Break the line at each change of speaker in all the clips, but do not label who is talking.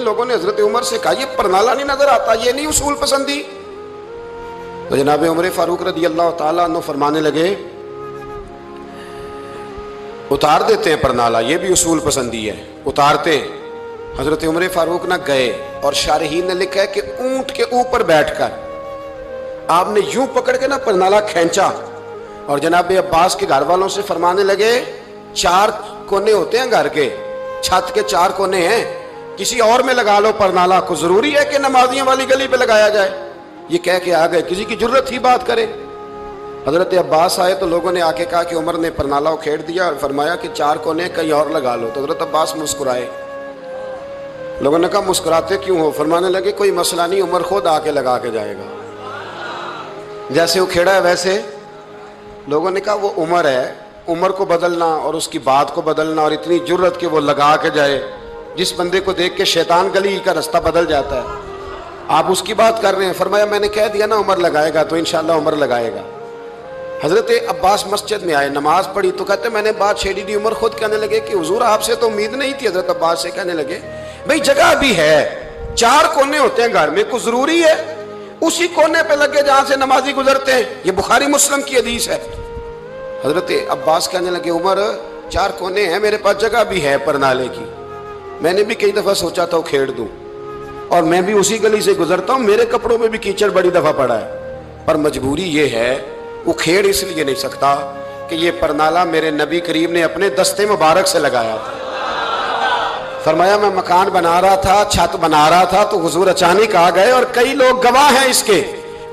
لوگوں نے حضرت عمر سے کہا یہ پرنالا نہیں نظر آتا, یہ نہیں اصول پسندی. تو جناب عمر فاروق رضی اللہ تعالیٰ عنہ فرمانے لگے اتار دیتے ہیں پرنالا, یہ بھی اصول پسندی ہے, اتارتے. حضرت عمر فاروق نہ گئے اور شارحین نے لکھا ہے کہ اونٹ کے اوپر بیٹھ کر آپ نے یوں پکڑ کے نا پرنالا کھینچا اور جناب عباس کے گھر والوں سے فرمانے لگے 4 کونے ہوتے ہیں گھر کے, چھت کے 4 کونے ہیں, کسی اور میں لگا لو پرنالا, کو ضروری ہے کہ نمازیوں والی گلی پہ لگایا جائے. یہ کہہ کے آ گئے, کسی کی جرت ہی بات کرے. حضرت عباس آئے تو لوگوں نے آ کے کہا کہ عمر نے پرنالا کھیڑ دیا اور فرمایا کہ 4 کونے کہیں اور لگا لو. تو حضرت عباس مسکرائے. لوگوں نے کہا مسکراتے کیوں ہو؟ فرمانے لگے کوئی مسئلہ نہیں, عمر خود آ کے لگا کے جائے گا. جیسے وہ کھیڑا ہے ویسے. لوگوں نے کہا وہ عمر ہے, عمر کو بدلنا اور اس کی بات کو بدلنا اور اتنی جرت کہ وہ لگا کے جائے, جس بندے کو دیکھ کے شیطان گلی کا رستہ بدل جاتا ہے, آپ اس کی بات کر رہے ہیں. فرمایا میں نے کہہ دیا نا عمر لگائے گا, تو انشاءاللہ عمر لگائے گا. حضرت عباس مسجد میں آئے, نماز پڑھی تو کہتے میں نے بات چھیڑی دی. عمر خود کہنے لگے کہ حضور آپ سے تو امید نہیں تھی. حضرت عباس سے کہنے لگے بھئی جگہ بھی ہے, 4 کونے ہوتے ہیں گھر میں, کو ضروری ہے اسی کونے پہ لگے جہاں سے نمازی گزرتے ہیں. یہ بخاری مسلم کی حدیث ہے. حضرت عباس کہنے لگے عمر 4 کونے ہیں, میرے پاس جگہ بھی ہے پرنالے کی, میں نے بھی کئی دفعہ سوچا تھا وہ کھیڑ دوں, اور میں بھی اسی گلی سے گزرتا ہوں, میرے کپڑوں میں بھی کیچڑ بڑی دفعہ پڑا ہے, پر مجبوری یہ ہے وہ کھیڑ اس لیے نہیں سکتا کہ یہ پرنالا میرے نبی کریم نے اپنے دستے مبارک سے لگایا تھا. فرمایا میں مکان بنا رہا تھا, چھت بنا رہا تھا, تو حضور اچانک آ گئے, اور کئی لوگ گواہ ہیں اس کے.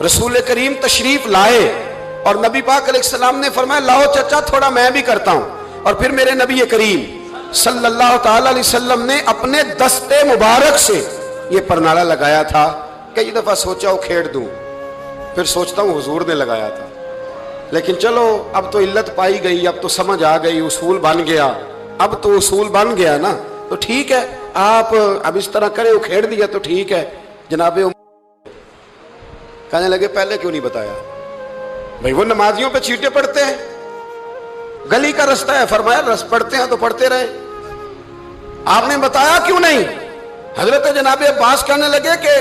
رسول کریم تشریف لائے اور نبی پاک علیہ السلام نے فرمایا لاؤ چچا تھوڑا میں بھی کرتا ہوں, اور پھر میرے نبی کریم صلی اللہ تعالی علیہ وسلم نے اپنے دستے مبارک سے یہ پرنالا لگایا تھا. کئی دفعہ سوچا وہ کھیڑ دوں, پھر سوچتا ہوں حضور نے لگایا تھا. لیکن چلو اب تو علت پائی گئی, اب تو سمجھ آ گئی, اصول بن گیا. اب تو اصول بن گیا نا, تو ٹھیک ہے آپ اب اس طرح کریں, وہ کھیڑ دیا تو ٹھیک ہے. جناب کہنے لگے پہلے کیوں نہیں بتایا؟ بھئی وہ نمازیوں پہ چیٹے پڑتے ہیں, گلی کا رستہ ہے. فرمایا رس پڑتے ہیں تو پڑھتے رہے, آپ نے بتایا کیوں نہیں؟ حضرت جناب عباس کہنے لگے کہ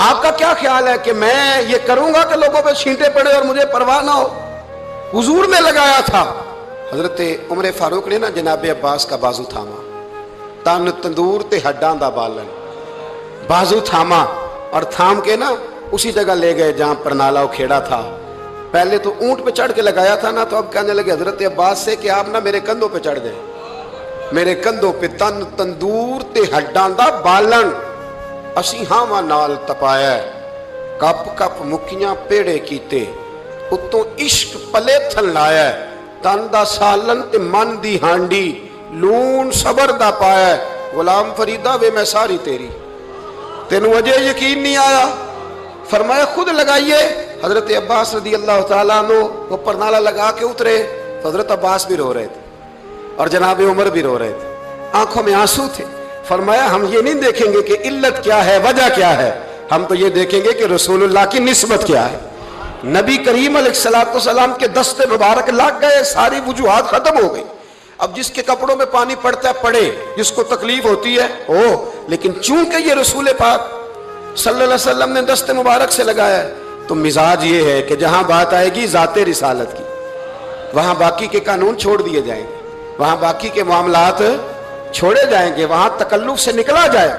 آپ کا کیا خیال ہے کہ میں یہ کروں گا کہ لوگوں پہ چھینٹے پڑے اور مجھے پرواہ نہ ہو؟ حضور نے لگایا تھا. حضرت عمر فاروق نے نا جناب عباس کا بازو تھاما, تن تندور تے ہڈاں دا بالن, بازو تھاما اور تھام کے نا اسی جگہ لے گئے جہاں پرنالا کھیڑا تھا. پہلے تو اونٹ پہ چڑھ کے لگایا تھا نا, تو اب کہنے لگے حضرت عباس سے کہ آپ نا میرے کندھوں پہ چڑھ جائیں, میرے کندھوں پہ تن تندور تے ہڈاں دا بالن, اسی ہاواں نال تپایا, کپ کپ مکیاں پیڑے کیتے, اتوں عشق پلے تھن لایا, تن دا سالن تے من دی ہانڈی, لون صبر دا پایا, غلام فریدہ وے میں ساری تیری, تینوں وجہ یقین نہیں آیا؟ فرمایا خود لگائیے. حضرت عباس رضی اللہ تعالیٰ عنہ وہ پرنالا لگا کے اترے, تو حضرت عباس بھی رو رہے تھے اور جناب عمر بھی رو رہے تھے, آنکھوں میں آنسو تھے. فرمایا ہم یہ نہیں دیکھیں گے کہ علت کیا ہے, وجہ کیا ہے, ہم تو یہ دیکھیں گے کہ رسول اللہ کی نسبت کیا ہے. نبی کریم علیہ السلام کے دستے مبارک لگ گئے, ساری وجوہات ختم ہو گئی. اب جس کے کپڑوں میں پانی پڑتا ہے پڑے, جس کو تکلیف ہوتی ہے ہو, لیکن چونکہ یہ رسول پاک صلی اللہ علیہ وسلم نے دستے مبارک سے لگایا ہے, تو مزاج یہ ہے کہ جہاں بات آئے گی ذات رسالت کی, وہاں باقی کے قانون چھوڑ دیے جائیں گے, وہاں باقی کے معاملات چھوڑے جائیں گے, وہاں تکلف سے نکلا جائے.